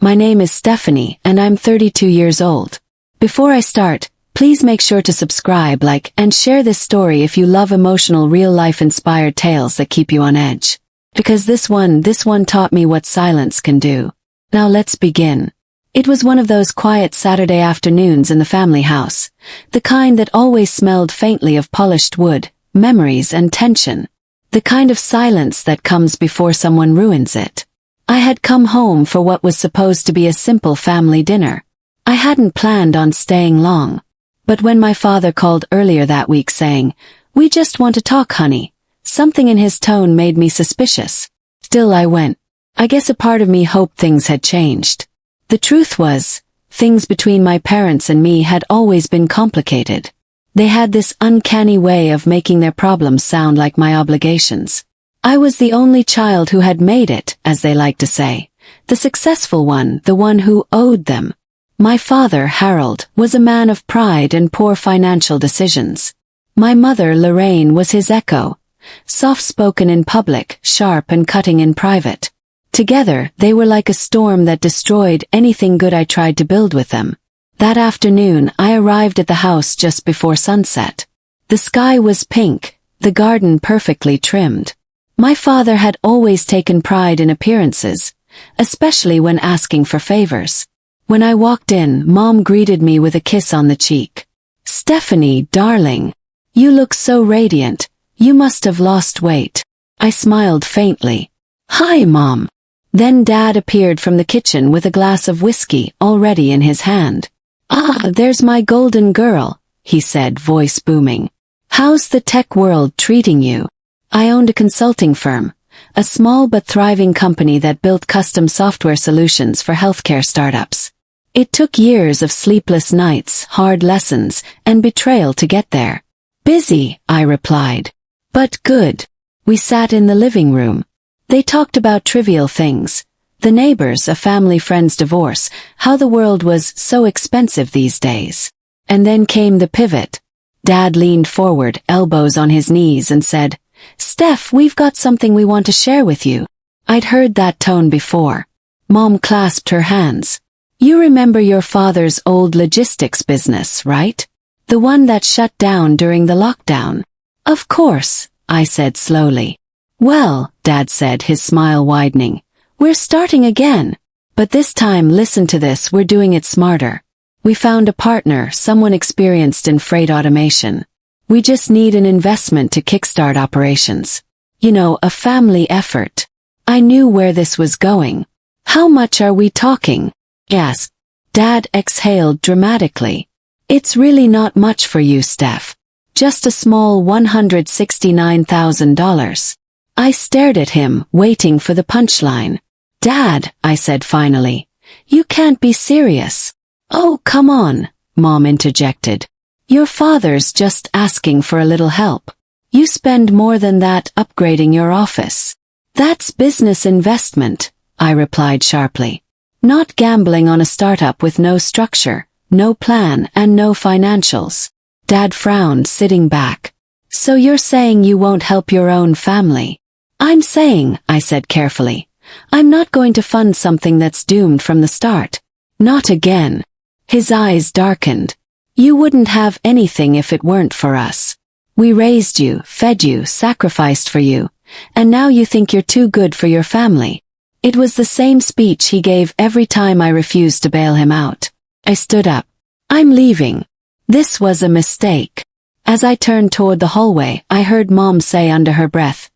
My name is Stephanie and I'm 32 years old. Before I start, please make sure to subscribe, like, and share this story if you love emotional real-life inspired tales that keep you on edge. Because this one taught me what silence can do. Now let's begin. It was one of those quiet Saturday afternoons in the family house, the kind that always smelled faintly of polished wood, memories and tension. The kind of silence that comes before someone ruins it. I had come home for what was supposed to be a simple family dinner. I hadn't planned on staying long. But when my father called earlier that week saying, "We just want to talk, honey," something in his tone made me suspicious. Still I went. I guess a part of me hoped things had changed. The truth was, things between my parents and me had always been complicated. They had this uncanny way of making their problems sound like my obligations. I was the only child who had made it, as they like to say. The successful one, the one who owed them. My father, Harold, was a man of pride and poor financial decisions. My mother, Lorraine, was his echo. Soft-spoken in public, sharp and cutting in private. Together, they were like a storm that destroyed anything good I tried to build with them. That afternoon, I arrived at the house just before sunset. The sky was pink, the garden perfectly trimmed. My father had always taken pride in appearances, especially when asking for favors. When I walked in, Mom greeted me with a kiss on the cheek. "Stephanie, darling. You look so radiant. You must have lost weight." I smiled faintly. "Hi, Mom." Then Dad appeared from the kitchen with a glass of whiskey already in his hand. "Ah, there's my golden girl," he said, voice booming. "How's the tech world treating you?" I owned a consulting firm, a small but thriving company that built custom software solutions for healthcare startups. It took years of sleepless nights, hard lessons, and betrayal to get there. "Busy," I replied. "But good." We sat in the living room. They talked about trivial things. The neighbors, a family friend's divorce, how the world was so expensive these days. And then came the pivot. Dad leaned forward, elbows on his knees, and said, "Steph, we've got something we want to share with you." I'd heard that tone before. Mom clasped her hands. "You remember your father's old logistics business, right? The one that shut down during the lockdown?" "Of course," I said slowly. "Well," Dad said, his smile widening, "we're starting again. But this time, listen to this, we're doing it smarter. We found a partner, someone experienced in freight automation. We just need an investment to kickstart operations. You know, a family effort." I knew where this was going. "How much are we talking?" "Yes." Dad exhaled dramatically. "It's really not much for you, Steph. Just a small $169,000. I stared at him, waiting for the punchline. "Dad," I said finally, "you can't be serious." "Oh, come on," Mom interjected. "Your father's just asking for a little help. You spend more than that upgrading your office." "That's business investment," I replied sharply. "Not gambling on a startup with no structure, no plan, and no financials." Dad frowned, sitting back. "So you're saying you won't help your own family?" "I'm saying," I said carefully, "I'm not going to fund something that's doomed from the start. Not again." His eyes darkened. "You wouldn't have anything if it weren't for us. We raised you, fed you, sacrificed for you, and now you think you're too good for your family." It was the same speech he gave every time I refused to bail him out. I stood up. "I'm leaving. This was a mistake." As I turned toward the hallway, I heard Mom say under her breath,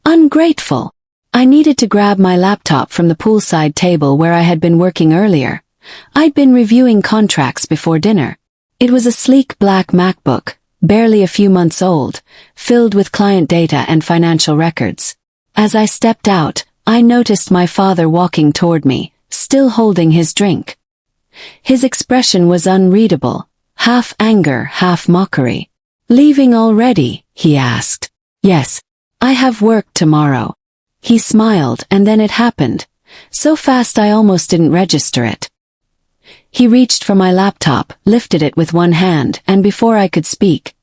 "Ungrateful." I needed to grab my laptop from the poolside table where I had been working earlier. I'd been reviewing contracts before dinner. It was a sleek black MacBook, barely a few months old, filled with client data and financial records. As I stepped out, I noticed my father walking toward me, still holding his drink. His expression was unreadable, half anger, half mockery. "Leaving already?" he asked. "Yes. I have work tomorrow." He smiled, and then it happened. So fast I almost didn't register it. He reached for my laptop, lifted it with one hand, and before I could speak,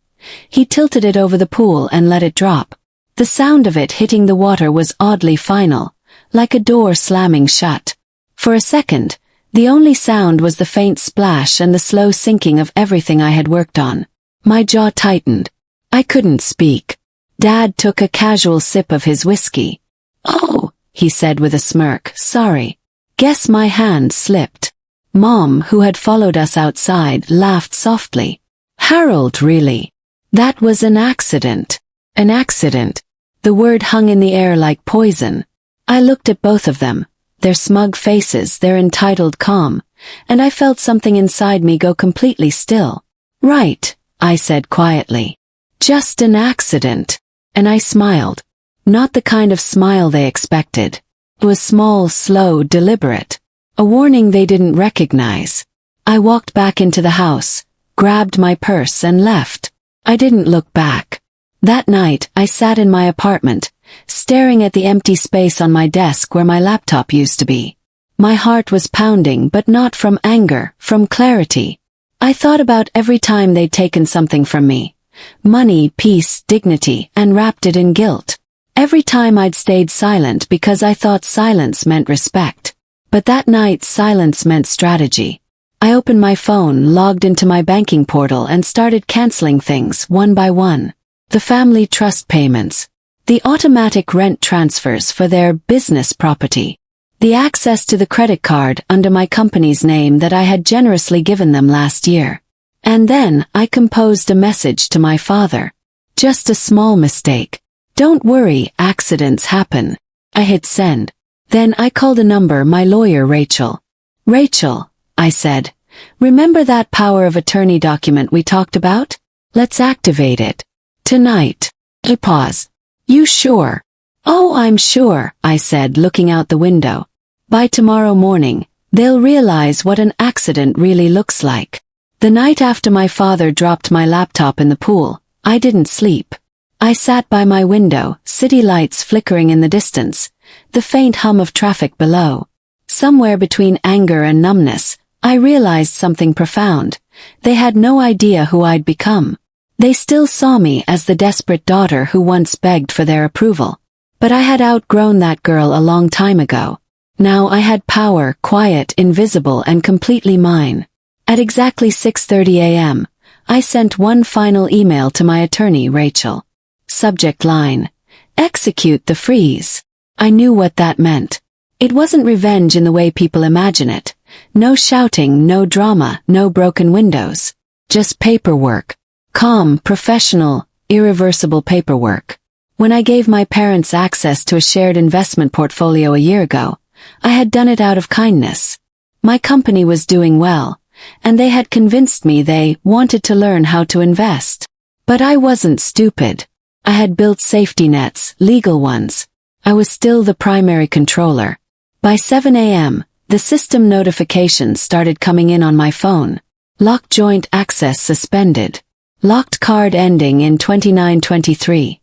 he tilted it over the pool and let it drop. The sound of it hitting the water was oddly final, like a door slamming shut. For a second, The only sound was the faint splash and the slow sinking of everything I had worked on. My jaw tightened. I couldn't speak. Dad took a casual sip of his whiskey. "Oh," he said with a smirk, "sorry. Guess my hand slipped." Mom, who had followed us outside, laughed softly. "Harold, really? That was an accident." An accident. The word hung in the air like poison. I looked at both of them, their smug faces, their entitled calm, and I felt something inside me go completely still. "Right," I said quietly. "Just an accident." And I smiled. Not the kind of smile they expected. It was small, slow, deliberate. A warning they didn't recognize. I walked back into the house, grabbed my purse and left. I didn't look back. That night, I sat in my apartment, staring at the empty space on my desk where my laptop used to be. My heart was pounding, but not from anger, from clarity. I thought about every time they'd taken something from me. Money, peace, dignity, and wrapped it in guilt. Every time I'd stayed silent because I thought silence meant respect. But that night, silence meant strategy. I opened my phone, logged into my banking portal, and started canceling things one by one. The family trust payments. The automatic rent transfers for their business property. The access to the credit card under my company's name that I had generously given them last year. And then, I composed a message to my father. Just a small mistake. Don't worry, accidents happen. I hit send. Then I called a number, my lawyer Rachel. "Rachel," I said, "remember that power of attorney document we talked about? Let's activate it. Tonight." A pause. "You sure?" "Oh, I'm sure," I said, looking out the window. "By tomorrow morning, they'll realize what an accident really looks like." The night after my father dropped my laptop in the pool, I didn't sleep. I sat by my window, city lights flickering in the distance, the faint hum of traffic below. Somewhere between anger and numbness, I realized something profound. They had no idea who I'd become. They still saw me as the desperate daughter who once begged for their approval. But I had outgrown that girl a long time ago. Now I had power, quiet, invisible, and completely mine. At exactly 6:30 a.m., I sent one final email to my attorney, Rachel. Subject line: execute the freeze. I knew what that meant. It wasn't revenge in the way people imagine it. No shouting, no drama, no broken windows. Just paperwork. Calm, professional, irreversible paperwork. When I gave my parents access to a shared investment portfolio a year ago, I had done it out of kindness. My company was doing well, and they had convinced me they wanted to learn how to invest. But I wasn't stupid. I had built safety nets, legal ones. I was still the primary controller. By 7 a.m., the system notifications started coming in on my phone. Locked joint access suspended. Locked card ending in 2923.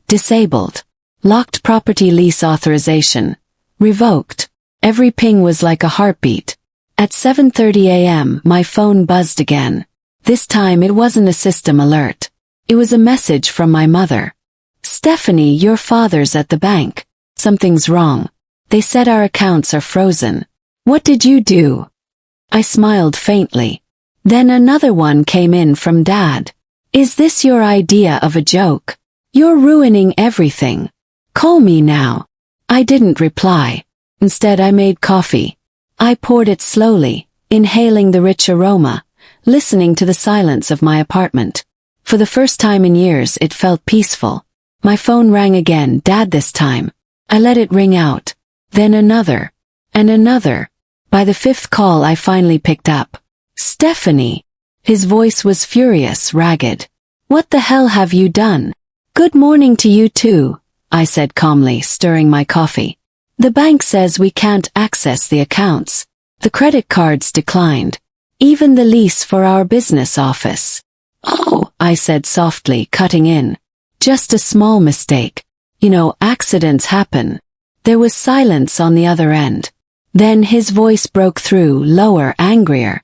Disabled. Locked property lease authorization. Revoked. Every ping was like a heartbeat. At 7:30 a.m., my phone buzzed again. This time it wasn't a system alert. It was a message from my mother. "Stephanie, your father's at the bank. Something's wrong. They said our accounts are frozen. What did you do?" I smiled faintly. Then another one came in from Dad. "Is this your idea of a joke? You're ruining everything. Call me now." I didn't reply. Instead, I made coffee. I poured it slowly, inhaling the rich aroma, listening to the silence of my apartment. For the first time in years, it felt peaceful. My phone rang again, Dad this time. I let it ring out. Then another. And another. By the fifth call, I finally picked up. "Stephanie." His voice was furious, ragged. "What the hell have you done?" "Good morning to you too," I said calmly, stirring my coffee. "The bank says we can't access the accounts. The credit cards declined. Even the lease for our business office." "Oh," I said softly, cutting in. "Just a small mistake. You know, accidents happen." There was silence on the other end. Then his voice broke through, lower, angrier.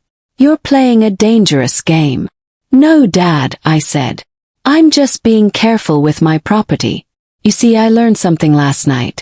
"You're playing a dangerous game." "No, Dad," I said. "I'm just being careful with my property. You see, I learned something last night.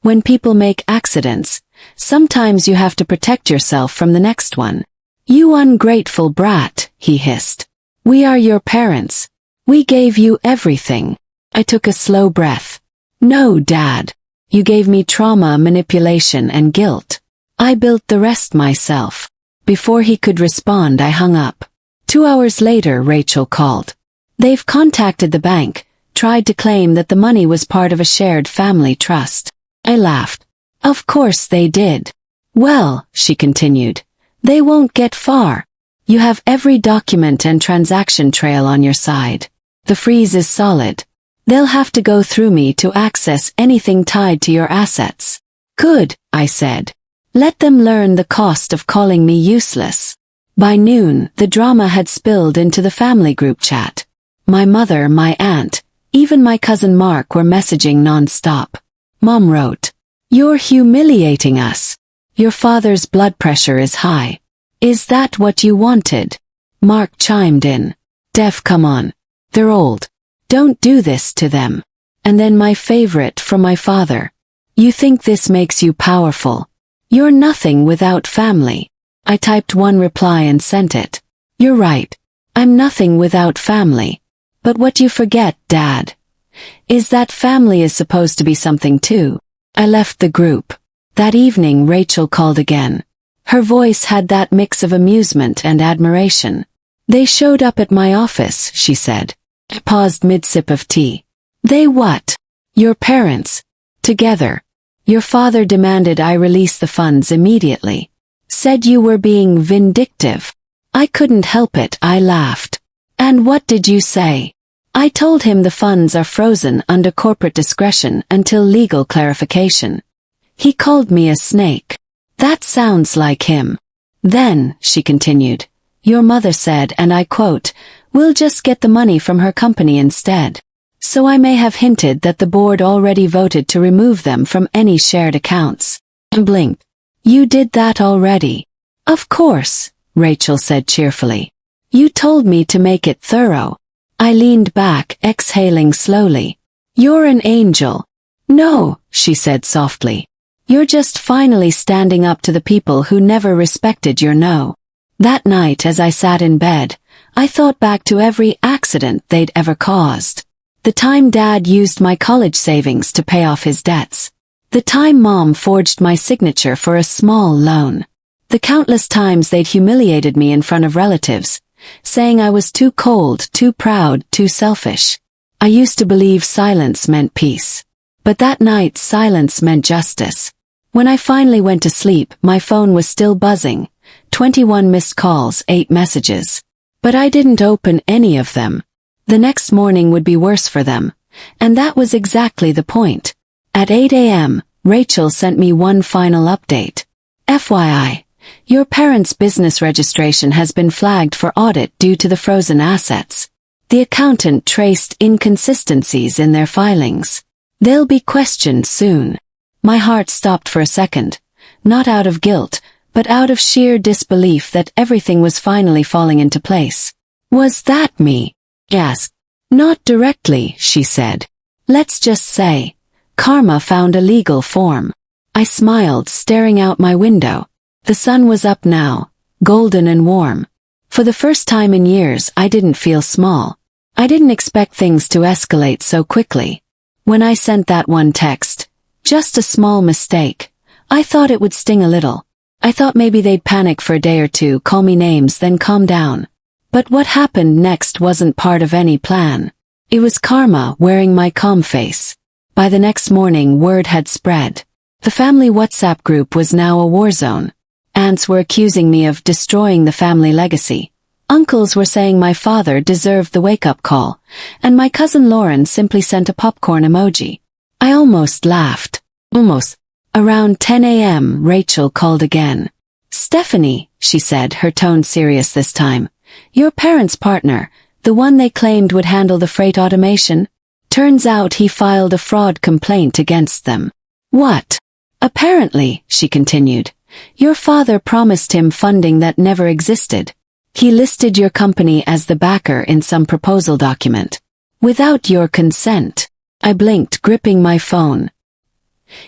When people make accidents, Sometimes you have to protect yourself from the next one. You ungrateful brat, he hissed. We are your parents. We gave you everything. I took a slow breath. No, Dad. You gave me trauma, manipulation, and guilt. I built the rest myself. Before he could respond, I hung up. 2 hours later, Rachel called. They've contacted the bank, tried to claim that the money was part of a shared family trust. I laughed. Of course they did. Well, she continued, they won't get far. You have every document and transaction trail on your side. The freeze is solid. They'll have to go through me to access anything tied to your assets. Good, I said. Let them learn the cost of calling me useless. By noon, the drama had spilled into the family group chat. My mother, my aunt, even my cousin Mark were messaging non-stop. Mom wrote, "You're humiliating us. Your father's blood pressure is high. Is that what you wanted?" Mark chimed in. Dev, come on. They're old. Don't do this to them. And then my favorite from my father. You think this makes you powerful. You're nothing without family. I typed one reply and sent it. You're right. I'm nothing without family. But what you forget, Dad, is that family is supposed to be something too. I left the group. That evening Rachel called again. Her voice had that mix of amusement and admiration. They showed up at my office, she said. I paused mid-sip of tea. They what? Your parents. Together. Your father demanded I release the funds immediately. Said you were being vindictive. I couldn't help it, I laughed. And what did you say? I told him the funds are frozen under corporate discretion until legal clarification. He called me a snake. That sounds like him. Then, she continued, your mother said, and I quote, "We'll just get the money from her company instead." So I may have hinted that the board already voted to remove them from any shared accounts. I blinked. You did that already. Of course, Rachel said cheerfully. You told me to make it thorough. I leaned back, exhaling slowly. You're an angel. No, she said softly. You're just finally standing up to the people who never respected your no. That night as I sat in bed, I thought back to every accident they'd ever caused. The time Dad used my college savings to pay off his debts. The time Mom forged my signature for a small loan. The countless times they'd humiliated me in front of relatives, saying I was too cold, too proud, too selfish. I used to believe silence meant peace. But that night silence meant justice. When I finally went to sleep, my phone was still buzzing. 21 missed calls, 8 messages. But I didn't open any of them. The next morning would be worse for them. And that was exactly the point. At 8 a.m., Rachel sent me one final update. FYI, your parents' business registration has been flagged for audit due to the frozen assets. The accountant traced inconsistencies in their filings. They'll be questioned soon. My heart stopped for a second, not out of guilt, but out of sheer disbelief that everything was finally falling into place. Was that me? Yes. Not directly, she said. Let's just say, karma found a legal form. I smiled, staring out my window. The sun was up now, golden and warm. For the first time in years, I didn't feel small. I didn't expect things to escalate so quickly. When I sent that one text, just a small mistake, I thought it would sting a little. I thought maybe they'd panic for a day or two, call me names, then calm down. But what happened next wasn't part of any plan. It was karma wearing my calm face. By the next morning, word had spread. The family WhatsApp group was now a war zone. Aunts were accusing me of destroying the family legacy. Uncles were saying my father deserved the wake-up call, and my cousin Lauren simply sent a popcorn emoji. I almost laughed. Almost. Around 10 a.m., Rachel called again. Stephanie, she said, her tone serious this time. Your parents' partner, the one they claimed would handle the freight automation? Turns out he filed a fraud complaint against them. What? Apparently, she continued, your father promised him funding that never existed. He listed your company as the backer in some proposal document. Without your consent. I blinked, gripping my phone.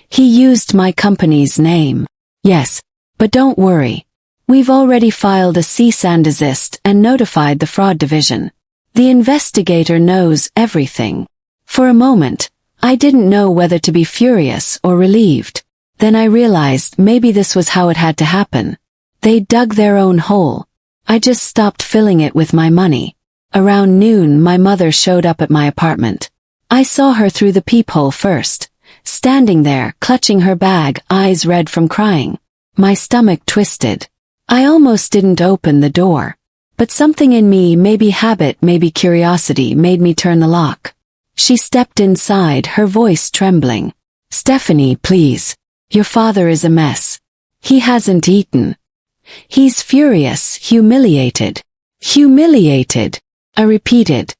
He used my company's name. Yes, but don't worry. We've already filed a cease and desist and notified the fraud division. The investigator knows everything. For a moment, I didn't know whether to be furious or relieved. Then I realized maybe this was how it had to happen. They dug their own hole. I just stopped filling it with my money. Around noon, my mother showed up at my apartment. I saw her through the peephole first, standing there, clutching her bag, eyes red from crying. My stomach twisted. I almost didn't open the door. But something in me, maybe habit, maybe curiosity, made me turn the lock. She stepped inside, her voice trembling. "Stephanie, please. Your father is a mess. He hasn't eaten. He's furious, humiliated." "Humiliated," I repeated.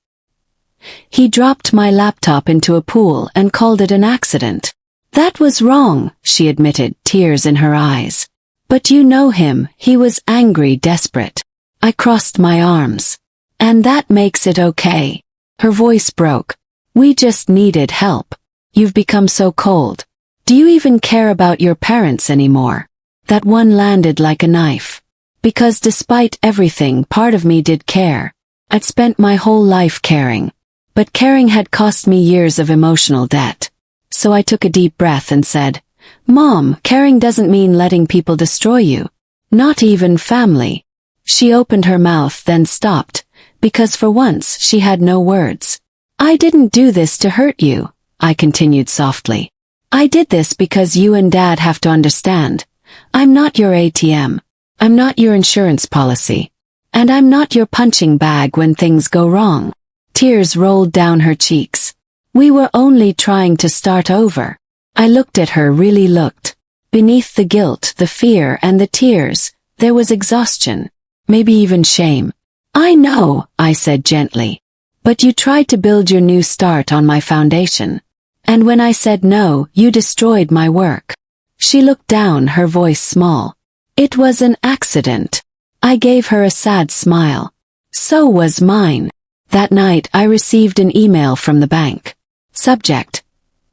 "He dropped my laptop into a pool and called it an accident." "That was wrong," she admitted, tears in her eyes. "But you know him, he was angry, desperate." I crossed my arms. "And that makes it okay." Her voice broke. "We just needed help. You've become so cold. Do you even care about your parents anymore?" That one landed like a knife. Because despite everything, part of me did care. I'd spent my whole life caring. But caring had cost me years of emotional debt. So I took a deep breath and said, "Mom, caring doesn't mean letting people destroy you. Not even family." She opened her mouth, then stopped, because for once she had no words. "I didn't do this to hurt you," I continued softly. "I did this because you and Dad have to understand. I'm not your ATM. I'm not your insurance policy. And I'm not your punching bag when things go wrong." Tears rolled down her cheeks. "We were only trying to start over." I looked at her, really looked. Beneath the guilt, the fear, and the tears, there was exhaustion. Maybe even shame. "I know," I said gently. "But you tried to build your new start on my foundation. And when I said no, you destroyed my work." She looked down, her voice small. "It was an accident." I gave her a sad smile. "So was mine." That night I received an email from the bank. Subject: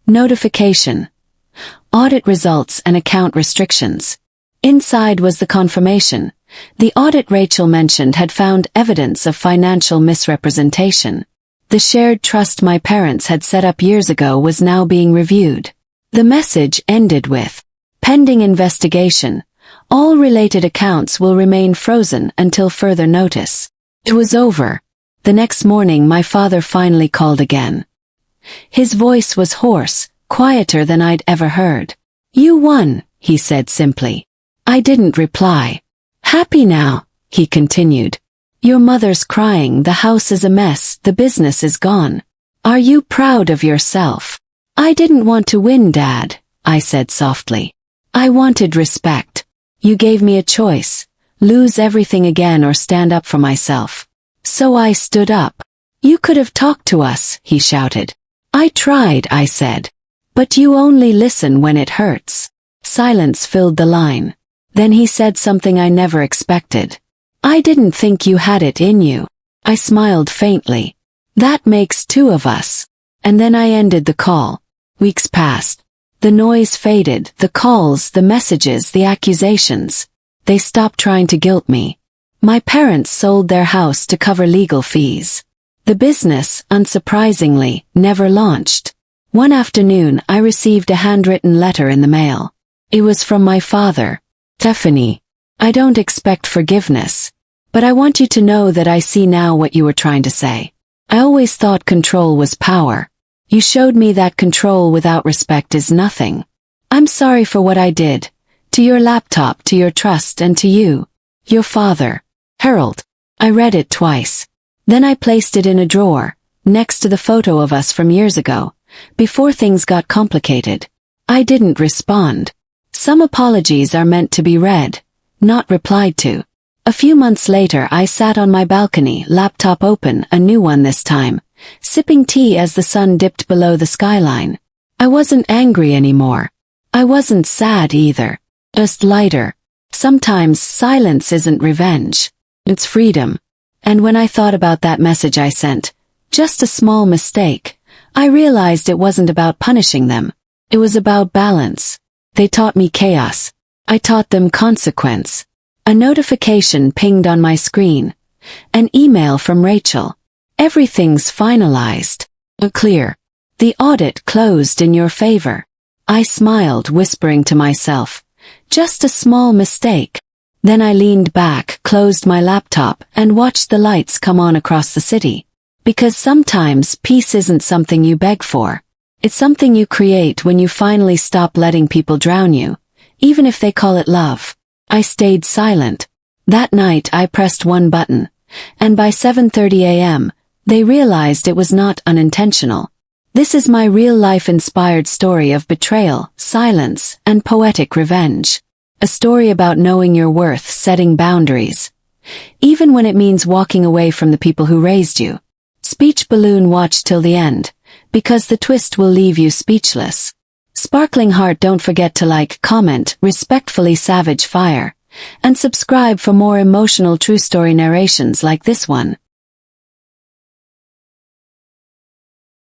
Notification. Audit results and account restrictions. Inside was the confirmation. The audit Rachel mentioned had found evidence of financial misrepresentation. The shared trust my parents had set up years ago was now being reviewed. The message ended with, "Pending investigation. All related accounts will remain frozen until further notice." It was over. The next morning my father finally called again. His voice was hoarse, quieter than I'd ever heard. "You won," he said simply. I didn't reply. "Happy now?" he continued. "Your mother's crying, the house is a mess, the business is gone. Are you proud of yourself?" "I didn't want to win, Dad," I said softly. "I wanted respect. You gave me a choice, lose everything again or stand up for myself. So I stood up." "You could have talked to us," he shouted. "I tried," I said. "But you only listen when it hurts." Silence filled the line. Then he said something I never expected. "I didn't think you had it in you." I smiled faintly. "That makes two of us." And then I ended the call. Weeks passed. The noise faded, the calls, the messages, the accusations. They stopped trying to guilt me. My parents sold their house to cover legal fees. The business, unsurprisingly, never launched. One afternoon I received a handwritten letter in the mail. It was from my father. "Stephanie, I don't expect forgiveness. But I want you to know that I see now what you were trying to say. I always thought control was power. You showed me that control without respect is nothing. I'm sorry for what I did. To your laptop, to your trust, and to you. Your father. Harold." I read it twice. Then I placed it in a drawer, next to the photo of us from years ago, before things got complicated. I didn't respond. Some apologies are meant to be read, not replied to. A few months later I sat on my balcony, laptop open, a new one this time, sipping tea as the sun dipped below the skyline. I wasn't angry anymore. I wasn't sad either. Just lighter. Sometimes silence isn't revenge. It's freedom. And when I thought about that message I sent, just a small mistake, I realized it wasn't about punishing them. It was about balance. They taught me chaos. I taught them consequence. A notification pinged on my screen. An email from Rachel. Everything's finalized. Clear. The audit closed in your favor. I smiled, whispering to myself, just a small mistake. Then I leaned back, closed my laptop, and watched the lights come on across the city. Because sometimes peace isn't something you beg for. It's something you create when you finally stop letting people drown you, even if they call it love. I stayed silent. That night I pressed one button, and by 7:30 a.m., they realized it was not unintentional. This is my real-life inspired story of betrayal, silence, and poetic revenge. A story about knowing your worth, setting boundaries, even when it means walking away from the people who raised you. Speech balloon, watch till the end, because the twist will leave you speechless. Sparkling heart, don't forget to like, comment, respectfully Savage Fire, and subscribe for more emotional true story narrations like this one.